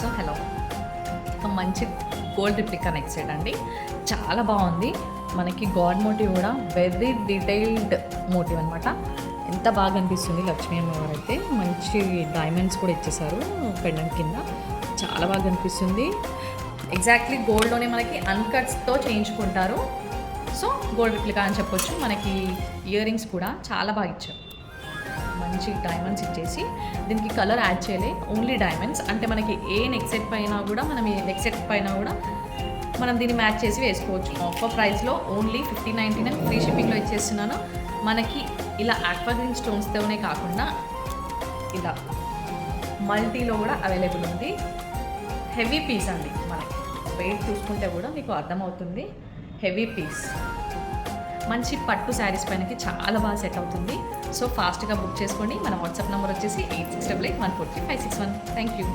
So hello, ఒక మంచి gold replica neck set అండి. చాలా బాగుంది. మనకి గాడ్ మోటివ్ కూడా వెరీ డీటెయిల్డ్ మోటివ్ అనమాట. ఎంత బాగా అనిపిస్తుంది. లక్ష్మీ అమ్మవారు అయితే మంచి డైమండ్స్ కూడా ఇచ్చేసారు పెండెంట్ కింద. చాలా బాగా అనిపిస్తుంది. ఎగ్జాక్ట్లీ గోల్డ్లోనే మనకి అన్కట్స్తో చేయించుకుంటారు. సో గోల్డ్ రిప్లికా అని చెప్పొచ్చు. మనకి ఇయర్ రింగ్స్ కూడా చాలా బాగా ఇచ్చారు. మంచి డైమండ్స్ ఇచ్చేసి దీనికి కలర్ యాడ్ చేయలే, ఓన్లీ డైమండ్స్. అంటే మనకి ఏ నెక్ సెట్ పైన కూడా మనం దీన్ని మ్యాచ్ చేసి వేసుకోవచ్చు. ఆఫర్ ప్రైస్లో ఓన్లీ 1599 ఫ్రీ షిప్పింగ్లో ఇచ్చేస్తున్నాను. మనకి ఇలా ఆక్వాగ్రీన్ స్టోన్స్తోనే కాకుండా ఇలా మల్టీలో కూడా అవైలబుల్ ఉంది. హెవీ పీస్ అండి. మనకి వెయిట్ చూసుకుంటే కూడా మీకు అర్థమవుతుంది. హెవీ పీస్ మంచి పట్టు శారీస్ పైనకి చాలా బాగా సెట్ అవుతుంది. సో ఫాస్ట్గా బుక్ చేసుకోండి. మన వాట్సాప్ నెంబర్ వచ్చేసి 8688143561. Thank you.